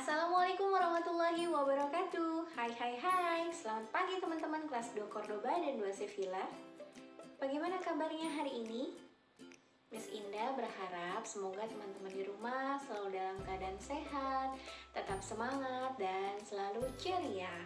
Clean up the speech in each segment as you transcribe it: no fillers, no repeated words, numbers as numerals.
Assalamualaikum warahmatullahi wabarakatuh. Hai, selamat pagi teman-teman kelas 2 Cordoba dan 2 Sevilla. Bagaimana kabarnya hari ini? Miss Indah berharap semoga teman-teman di rumah selalu dalam keadaan sehat, tetap semangat, dan selalu ceria.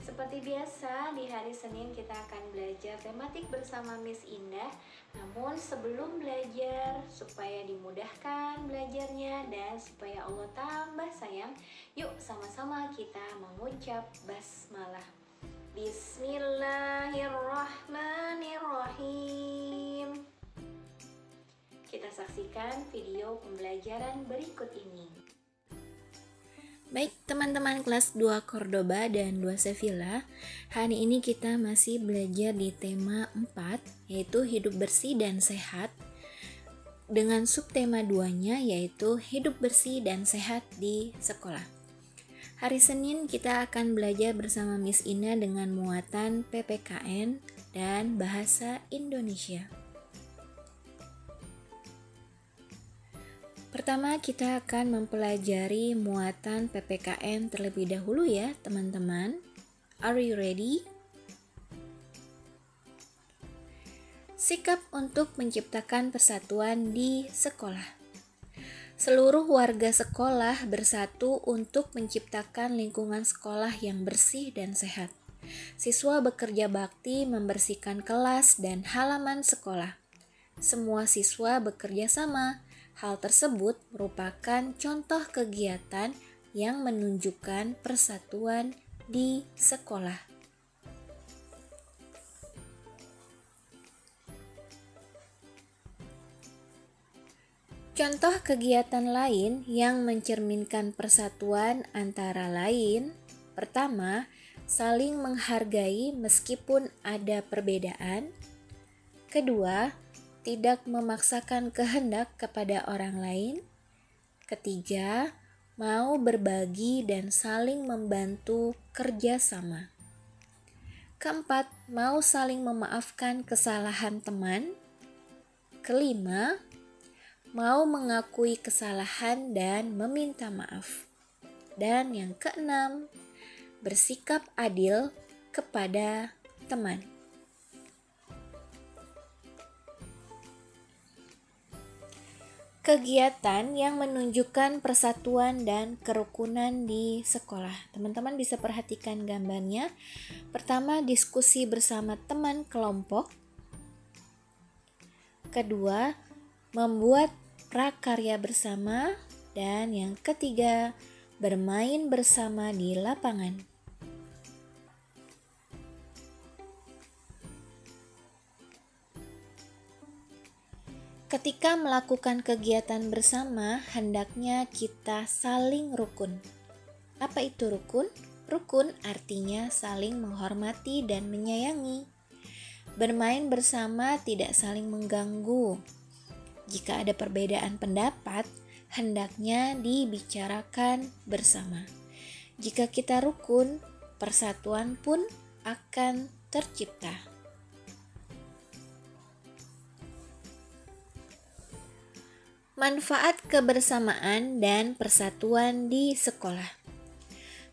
Seperti biasa, di hari Senin kita akan belajar tematik bersama Miss Indah. Namun sebelum belajar, supaya dimudahkan belajarnya dan supaya Allah tambah sayang, yuk sama-sama kita mengucap basmalah. Bismillahirrahmanirrahim. Kita saksikan video pembelajaran berikut ini. Baik teman-teman kelas 2 Cordoba dan 2 Sevilla, hari ini kita masih belajar di tema 4, yaitu hidup bersih dan sehat, dengan subtema 2-nya yaitu hidup bersih dan sehat di sekolah. Hari Senin kita akan belajar bersama Miss Ina dengan muatan PPKN dan bahasa Indonesia. Pertama kita akan mempelajari muatan PPKN terlebih dahulu ya teman-teman. Are you ready? Sikap untuk menciptakan persatuan di sekolah. Seluruh warga sekolah bersatu untuk menciptakan lingkungan sekolah yang bersih dan sehat. Siswa bekerja bakti membersihkan kelas dan halaman sekolah. Semua siswa bekerja sama. Hal tersebut merupakan contoh kegiatan yang menunjukkan persatuan di sekolah. Contoh kegiatan lain yang mencerminkan persatuan antara lain: pertama, saling menghargai meskipun ada perbedaan. Kedua, tidak memaksakan kehendak kepada orang lain. Ketiga, mau berbagi dan saling membantu kerjasama. Keempat, mau saling memaafkan kesalahan teman. Kelima, mau mengakui kesalahan dan meminta maaf. Dan yang keenam, bersikap adil kepada teman. Kegiatan yang menunjukkan persatuan dan kerukunan di sekolah. Teman-teman bisa perhatikan gambarnya. Pertama, diskusi bersama teman kelompok. Kedua, membuat prakarya bersama. Dan yang ketiga, bermain bersama di lapangan. Ketika melakukan kegiatan bersama, hendaknya kita saling rukun. Apa itu rukun? Rukun artinya saling menghormati dan menyayangi. Bermain bersama tidak saling mengganggu. Jika ada perbedaan pendapat, hendaknya dibicarakan bersama. Jika kita rukun, persatuan pun akan tercipta. Manfaat kebersamaan dan persatuan di sekolah.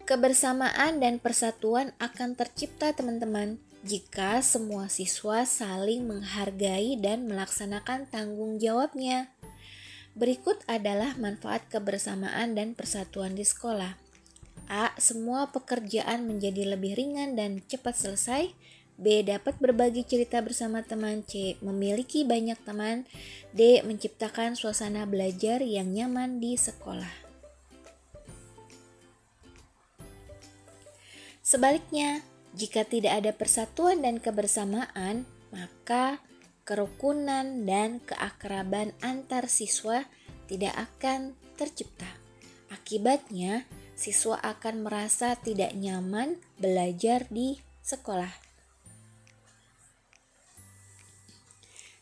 Kebersamaan dan persatuan akan tercipta teman-teman jika semua siswa saling menghargai dan melaksanakan tanggung jawabnya. Berikut adalah manfaat kebersamaan dan persatuan di sekolah. A. Semua pekerjaan menjadi lebih ringan dan cepat selesai. B. Dapat berbagi cerita bersama teman. C. Memiliki banyak teman. D. Menciptakan suasana belajar yang nyaman di sekolah. Sebaliknya, jika tidak ada persatuan dan kebersamaan, maka kerukunan dan keakraban antar siswa tidak akan tercipta. Akibatnya, siswa akan merasa tidak nyaman belajar di sekolah.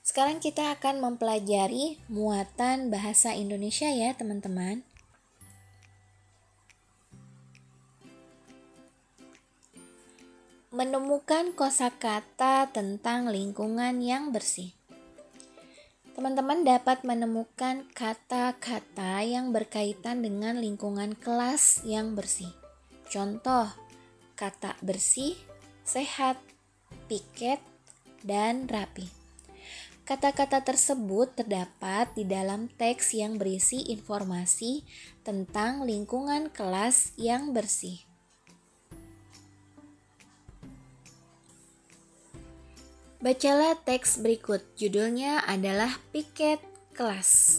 Sekarang kita akan mempelajari muatan bahasa Indonesia ya teman-teman. Menemukan kosakata tentang lingkungan yang bersih. Teman-teman dapat menemukan kata-kata yang berkaitan dengan lingkungan kelas yang bersih. Contoh, kata bersih, sehat, piket, dan rapi. Kata-kata tersebut terdapat di dalam teks yang berisi informasi tentang lingkungan kelas yang bersih. Bacalah teks berikut, judulnya adalah Piket Kelas.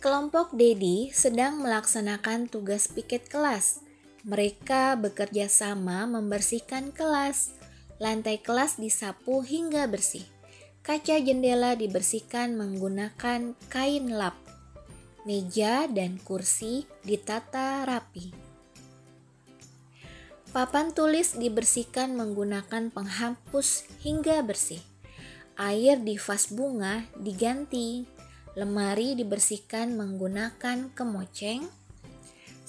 Kelompok Dedi sedang melaksanakan tugas piket kelas. Mereka bekerja sama membersihkan kelas. Lantai kelas disapu hingga bersih. Kaca jendela dibersihkan menggunakan kain lap. Meja dan kursi ditata rapi. Papan tulis dibersihkan menggunakan penghapus hingga bersih. Air di vas bunga diganti. Lemari dibersihkan menggunakan kemoceng.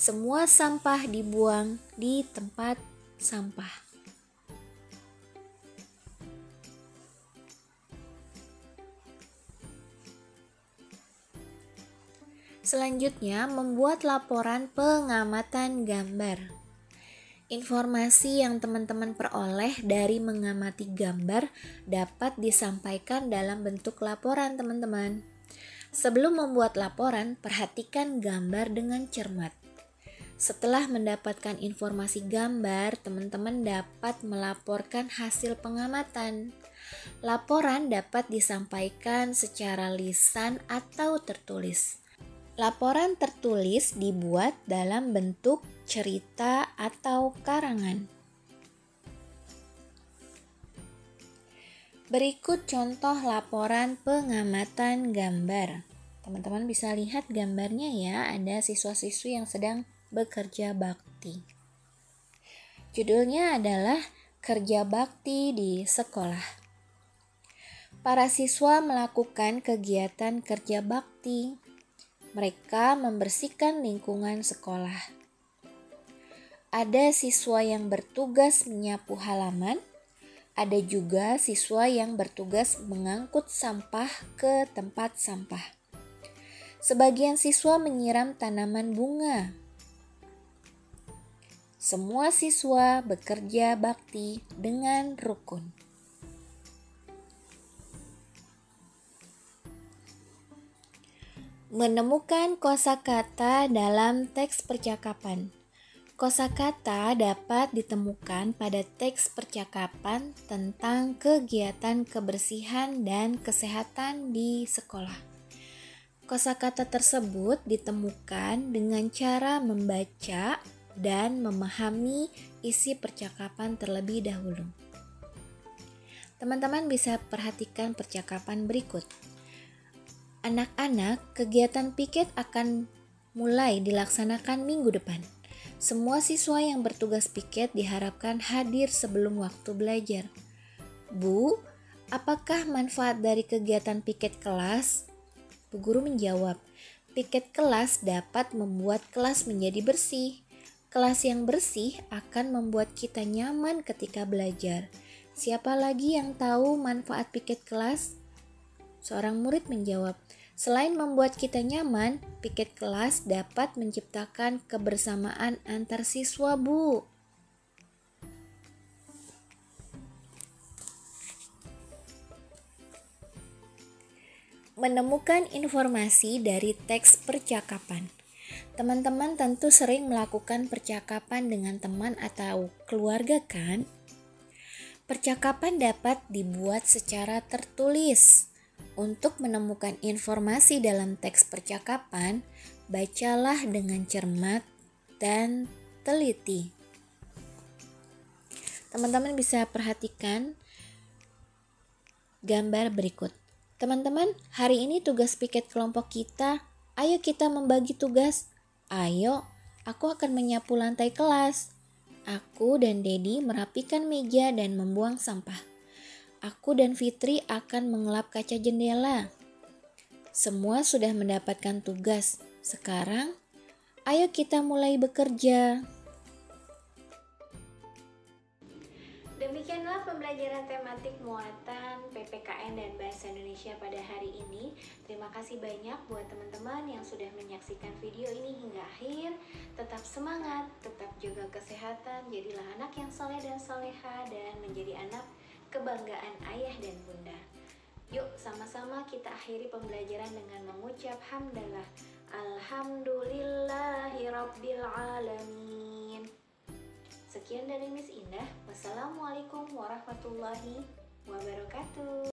Semua sampah dibuang di tempat sampah. Selanjutnya, membuat laporan pengamatan gambar. Informasi yang teman-teman peroleh dari mengamati gambar dapat disampaikan dalam bentuk laporan, teman-teman. Sebelum membuat laporan, perhatikan gambar dengan cermat. Setelah mendapatkan informasi gambar, teman-teman dapat melaporkan hasil pengamatan. Laporan dapat disampaikan secara lisan atau tertulis. Laporan tertulis dibuat dalam bentuk cerita atau karangan. Berikut contoh laporan pengamatan gambar. Teman-teman bisa lihat gambarnya ya, ada siswa-siswi yang sedang bekerja bakti. Judulnya adalah Kerja Bakti di Sekolah. Para siswa melakukan kegiatan kerja bakti. Mereka membersihkan lingkungan sekolah. Ada siswa yang bertugas menyapu halaman. Ada juga siswa yang bertugas mengangkut sampah ke tempat sampah. Sebagian siswa menyiram tanaman bunga. Semua siswa bekerja bakti dengan rukun. Menemukan kosakata dalam teks percakapan. Kosakata dapat ditemukan pada teks percakapan tentang kegiatan kebersihan dan kesehatan di sekolah. Kosakata tersebut ditemukan dengan cara membaca dan memahami isi percakapan terlebih dahulu. Teman-teman bisa perhatikan percakapan berikut. Anak-anak, kegiatan piket akan mulai dilaksanakan minggu depan. Semua siswa yang bertugas piket diharapkan hadir sebelum waktu belajar. Bu, apakah manfaat dari kegiatan piket kelas? Bu guru menjawab, piket kelas dapat membuat kelas menjadi bersih. Kelas yang bersih akan membuat kita nyaman ketika belajar. Siapa lagi yang tahu manfaat piket kelas? Seorang murid menjawab, selain membuat kita nyaman, piket kelas dapat menciptakan kebersamaan antar siswa, Bu. Menemukan informasi dari teks percakapan. Teman-teman tentu sering melakukan percakapan dengan teman atau keluarga, kan? Percakapan dapat dibuat secara tertulis. Untuk menemukan informasi dalam teks percakapan, bacalah dengan cermat dan teliti. Teman-teman bisa perhatikan gambar berikut. Teman-teman, hari ini tugas piket kelompok kita. Ayo kita membagi tugas. Ayo, aku akan menyapu lantai kelas. Aku dan Dedi merapikan meja dan membuang sampah. Aku dan Fitri akan mengelap kaca jendela. Semua sudah mendapatkan tugas. Sekarang, ayo kita mulai bekerja. Demikianlah pembelajaran pembelajaran tematik muatan PPKN dan Bahasa Indonesia pada hari ini. Terima kasih banyak buat teman-teman yang sudah menyaksikan video ini hingga akhir. Tetap semangat, tetap jaga kesehatan, jadilah anak yang soleh dan soleha, dan menjadi anak kebanggaan ayah dan bunda. Yuk sama-sama kita akhiri pembelajaran dengan mengucap hamdalah. Alhamdulillahirabbil alamin. Sekian dari Miss Indah. Wassalamualaikum warahmatullahi wabarakatuh.